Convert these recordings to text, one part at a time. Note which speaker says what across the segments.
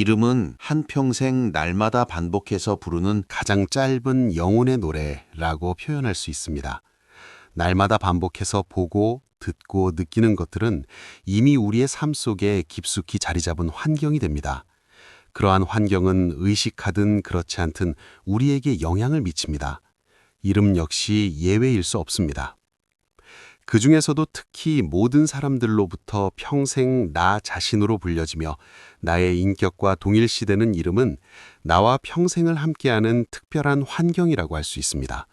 Speaker 1: 이름은 한평생 날마다 반복해서 부르는
Speaker 2: 가장 짧은 영혼의 노래라고 표현할 수 있습니다. 날마다 반복해서 보고, 듣고, 느끼는 것들은 이미 우리의 삶 속에 깊숙이 자리 잡은 환경이 됩니다. 그러한 환경은 의식하든 그렇지 않든 우리에게 영향을 미칩니다. 이름 역시 예외일 수 없습니다. 그 중에서도 특히 모든 사람들로부터 평생 나 자신으로 불려지며 나의 인격과 동일시되는 이름은 나와 평생을 함께하는 특별한 환경이라고 할 수 있습니다.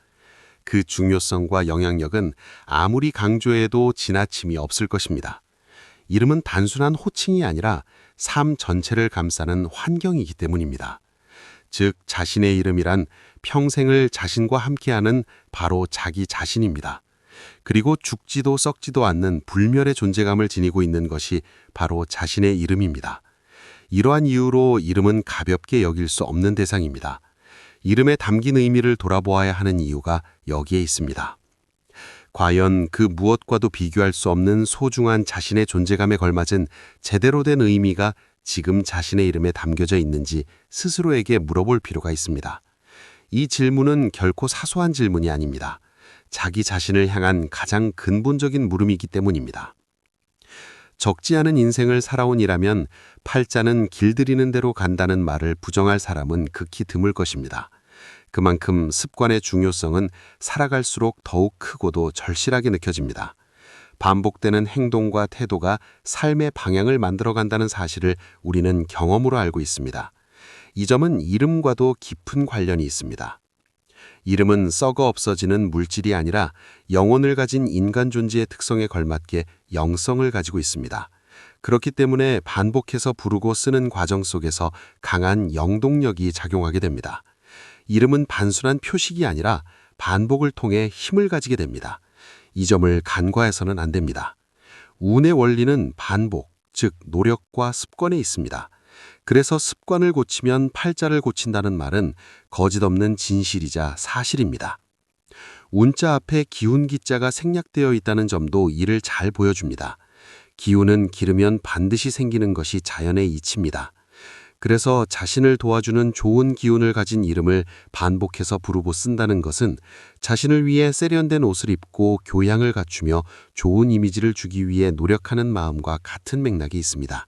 Speaker 2: 그 중요성과 영향력은 아무리 강조해도 지나침이 없을 것입니다. 이름은 단순한 호칭이 아니라 삶 전체를 감싸는 환경이기 때문입니다. 즉, 자신의 이름이란 평생을 자신과 함께하는 바로 자기 자신입니다. 그리고 죽지도 썩지도 않는 불멸의 존재감을 지니고 있는 것이 바로 자신의 이름입니다. 이러한 이유로 이름은 가볍게 여길 수 없는 대상입니다. 이름에 담긴 의미를 돌아보아야 하는 이유가 여기에 있습니다. 과연 그 무엇과도 비교할 수 없는 소중한 자신의 존재감에 걸맞은 제대로 된 의미가 지금 자신의 이름에 담겨져 있는지 스스로에게 물어볼 필요가 있습니다. 이 질문은 결코 사소한 질문이 아닙니다. 자기 자신을 향한 가장 근본적인 물음이기 때문입니다. 적지 않은 인생을 살아온 이라면 팔자는 길들이는 대로 간다는 말을 부정할 사람은 극히 드물 것입니다. 그만큼 습관의 중요성은 살아갈수록 더욱 크고도 절실하게 느껴집니다. 반복되는 행동과 태도가 삶의 방향을 만들어간다는 사실을 우리는 경험으로 알고 있습니다. 이 점은 이름과도 깊은 관련이 있습니다. 이름은 썩어 없어지는 물질이 아니라 영혼을 가진 인간 존재의 특성에 걸맞게 영성을 가지고 있습니다. 그렇기 때문에 반복해서 부르고 쓰는 과정 속에서 강한 영동력이 작용하게 됩니다. 이름은 단순한 표식이 아니라 반복을 통해 힘을 가지게 됩니다. 이 점을 간과해서는 안 됩니다. 운의 원리는 반복, 즉 노력과 습관에 있습니다. 그래서 습관을 고치면 팔자를 고친다는 말은 거짓없는 진실이자 사실입니다. 운자 앞에 기운기자가 생략되어 있다는 점도 이를 잘 보여줍니다. 기운은 기르면 반드시 생기는 것이 자연의 이치입니다. 그래서 자신을 도와주는 좋은 기운을 가진 이름을 반복해서 부르고 쓴다는 것은 자신을 위해 세련된 옷을 입고 교양을 갖추며 좋은 이미지를 주기 위해 노력하는 마음과 같은 맥락이 있습니다.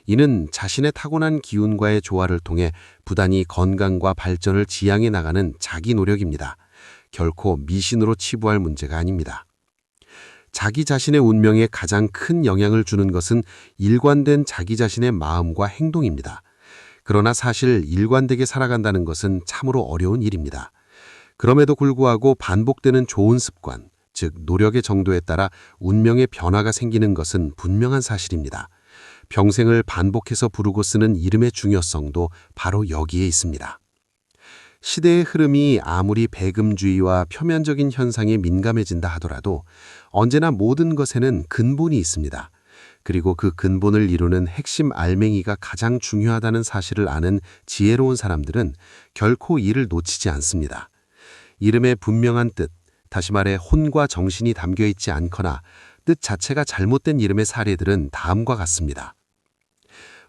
Speaker 2: 이는 자신의 타고난 기운과의 조화를 통해 부단히 건강과 발전을 지향해 나가는 자기 노력입니다. 결코 미신으로 치부할 문제가 아닙니다. 자기 자신의 운명에 가장 큰 영향을 주는 것은 일관된 자기 자신의 마음과 행동입니다. 그러나 사실 일관되게 살아간다는 것은 참으로 어려운 일입니다. 그럼에도 불구하고 반복되는 좋은 습관, 즉 노력의 정도에 따라 운명의 변화가 생기는 것은 분명한 사실입니다. 평생을 반복해서 부르고 쓰는 이름의 중요성도 바로 여기에 있습니다. 시대의 흐름이 아무리 배금주의와 표면적인 현상에 민감해진다 하더라도 언제나 모든 것에는 근본이 있습니다. 그리고 그 근본을 이루는 핵심 알맹이가 가장 중요하다는 사실을 아는 지혜로운 사람들은 결코 이를 놓치지 않습니다. 이름의 분명한 뜻, 다시 말해 혼과 정신이 담겨 있지 않거나 뜻 자체가 잘못된 이름의 사례들은 다음과 같습니다.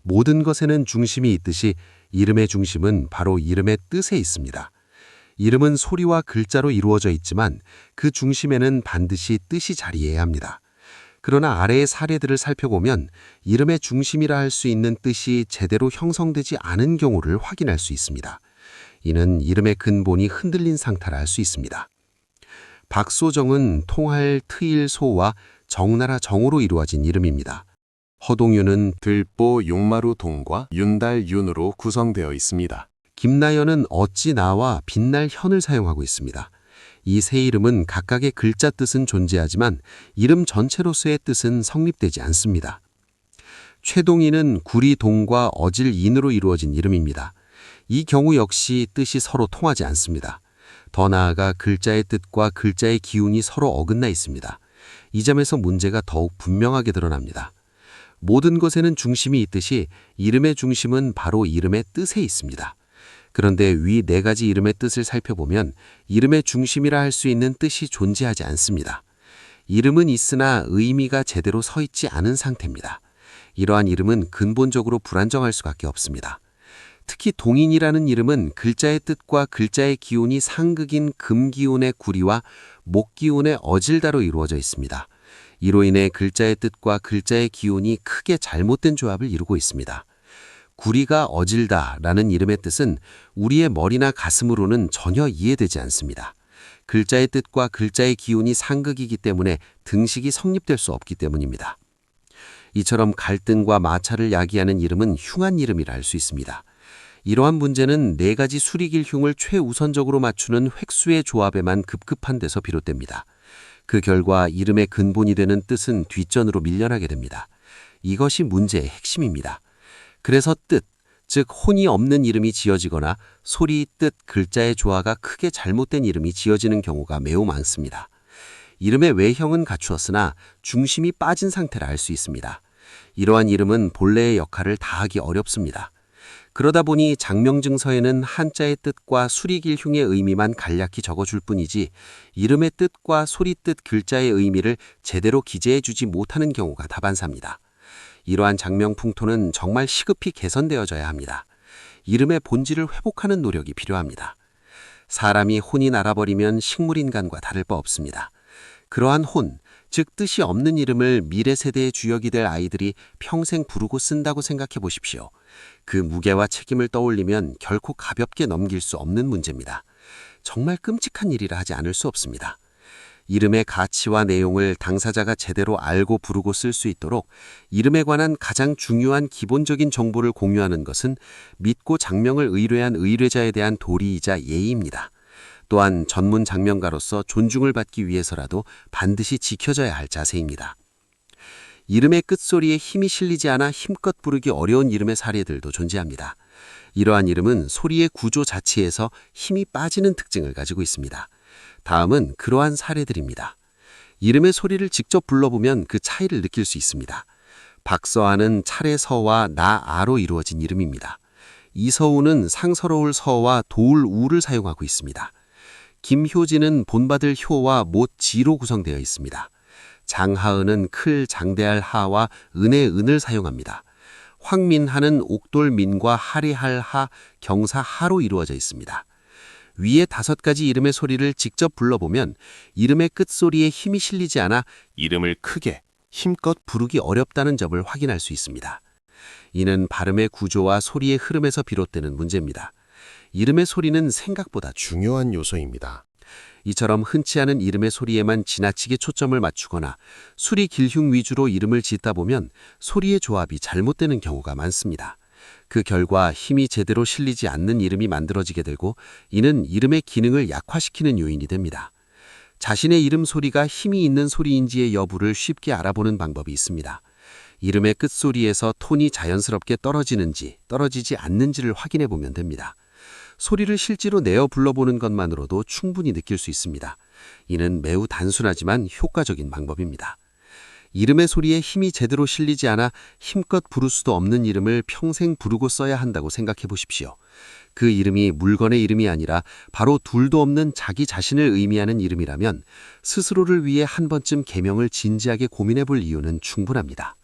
Speaker 2: 모든 것에는 중심이 있듯이 이름의 중심은 바로 이름의 뜻에 있습니다. 이름은 소리와 글자로 이루어져 있지만 그 중심에는 반드시 뜻이 자리해야 합니다. 그러나 아래의 사례들을 살펴보면 이름의 중심이라 할 수 있는 뜻이 제대로 형성되지 않은 경우를 확인할 수 있습니다. 이는 이름의 근본이 흔들린 상태라 할 수 있습니다. 박소정은 통할 트일 소와 정나라 정으로 이루어진 이름입니다. 허동윤은
Speaker 3: 들보 용마루 동과 윤달 윤으로 구성되어 있습니다.
Speaker 2: 김나연은 어찌 나와 빛날 현을 사용하고 있습니다. 이 세 이름은 각각의 글자 뜻은 존재하지만 이름 전체로서의 뜻은 성립되지 않습니다. 최동희는 구리 동과 어질 인으로 이루어진 이름입니다. 이 경우 역시 뜻이 서로 통하지 않습니다. 더 나아가 글자의 뜻과 글자의 기운이 서로 어긋나 있습니다. 이 점에서 문제가 더욱 분명하게 드러납니다. 모든 것에는 중심이 있듯이 이름의 중심은 바로 이름의 뜻에 있습니다. 그런데 위 네 가지 이름의 뜻을 살펴보면 이름의 중심이라 할 수 있는 뜻이 존재하지 않습니다. 이름은 있으나 의미가 제대로 서 있지 않은 상태입니다. 이러한 이름은 근본적으로 불안정할 수밖에 없습니다. 특히 동인이라는 이름은 글자의 뜻과 글자의 기운이 상극인 금기운의 구리와 목기운의 어질다로 이루어져 있습니다. 이로 인해 글자의 뜻과 글자의 기운이 크게 잘못된 조합을 이루고 있습니다. 구리가 어질다라는 이름의 뜻은 우리의 머리나 가슴으로는 전혀 이해되지 않습니다. 글자의 뜻과 글자의 기운이 상극이기 때문에 등식이 성립될 수 없기 때문입니다. 이처럼 갈등과 마찰을 야기하는 이름은 흉한 이름이라 할 수 있습니다. 이러한 문제는 네 가지 수리길 흉을 최우선적으로 맞추는 획수의 조합에만 급급한 데서 비롯됩니다. 그 결과 이름의 근본이 되는 뜻은 뒷전으로 밀려나게 됩니다. 이것이 문제의 핵심입니다. 그래서 뜻, 즉 혼이 없는 이름이 지어지거나 소리, 뜻, 글자의 조화가 크게 잘못된 이름이 지어지는 경우가 매우 많습니다. 이름의 외형은 갖추었으나 중심이 빠진 상태라 할 수 있습니다. 이러한 이름은 본래의 역할을 다하기 어렵습니다. 그러다 보니 장명증서에는 한자의 뜻과 수리길 흉의 의미만 간략히 적어줄 뿐이지 이름의 뜻과 소리 뜻 글자의 의미를 제대로 기재해주지 못하는 경우가 다반사입니다. 이러한 장명풍토는 정말 시급히 개선되어져야 합니다. 이름의 본질을 회복하는 노력이 필요합니다. 사람이 혼이 날아버리면 식물인간과 다를 바 없습니다. 그러한 혼, 즉 뜻이 없는 이름을 미래 세대의 주역이 될 아이들이 평생 부르고 쓴다고 생각해 보십시오. 그 무게와 책임을 떠올리면 결코 가볍게 넘길 수 없는 문제입니다. 정말 끔찍한 일이라 하지 않을 수 없습니다. 이름의 가치와 내용을 당사자가 제대로 알고 부르고 쓸 수 있도록 이름에 관한 가장 중요한 기본적인 정보를 공유하는 것은 믿고 장명을 의뢰한 의뢰자에 대한 도리이자 예의입니다. 또한 전문 장명가로서 존중을 받기 위해서라도 반드시 지켜져야 할 자세입니다. 이름의 끝소리에 힘이 실리지 않아 힘껏 부르기 어려운 이름의 사례들도 존재합니다. 이러한 이름은 소리의 구조 자체에서 힘이 빠지는 특징을 가지고 있습니다. 다음은 그러한 사례들입니다. 이름의 소리를 직접 불러보면 그 차이를 느낄 수 있습니다. 박서아는 차례서와 나아로 이루어진 이름입니다. 이서우는 상서로울 서와 도울 우를 사용하고 있습니다. 김효진은 본받을 효와 못 지로 구성되어 있습니다. 장하은은 클 장대할 하와 은의 은을 사용합니다. 황민하는 옥돌 민과 하리할 하, 경사 하로 이루어져 있습니다. 위의 5가지 이름의 소리를 직접 불러보면 이름의 끝소리에 힘이 실리지 않아 이름을 크게 힘껏 부르기 어렵다는 점을 확인할 수 있습니다. 이는 발음의 구조와 소리의 흐름에서 비롯되는 문제입니다. 이름의 소리는 생각보다
Speaker 3: 중요한 요소입니다.
Speaker 2: 이처럼 흔치 않은 이름의 소리에만 지나치게 초점을 맞추거나 수리 길흉 위주로 이름을 짓다 보면 소리의 조합이 잘못되는 경우가 많습니다. 그 결과 힘이 제대로 실리지 않는 이름이 만들어지게 되고 이는 이름의 기능을 약화시키는 요인이 됩니다. 자신의 이름 소리가 힘이 있는 소리인지의 여부를 쉽게 알아보는 방법이 있습니다. 이름의 끝소리에서 톤이 자연스럽게 떨어지는지 떨어지지 않는지를 확인해 보면 됩니다. 소리를 실제로 내어 불러보는 것만으로도 충분히 느낄 수 있습니다. 이는 매우 단순하지만 효과적인 방법입니다. 이름의 소리에 힘이 제대로 실리지 않아 힘껏 부를 수도 없는 이름을 평생 부르고 써야 한다고 생각해 보십시오. 그 이름이 물건의 이름이 아니라 바로 둘도 없는 자기 자신을 의미하는 이름이라면 스스로를 위해 한 번쯤 계명을 진지하게 고민해 볼 이유는 충분합니다.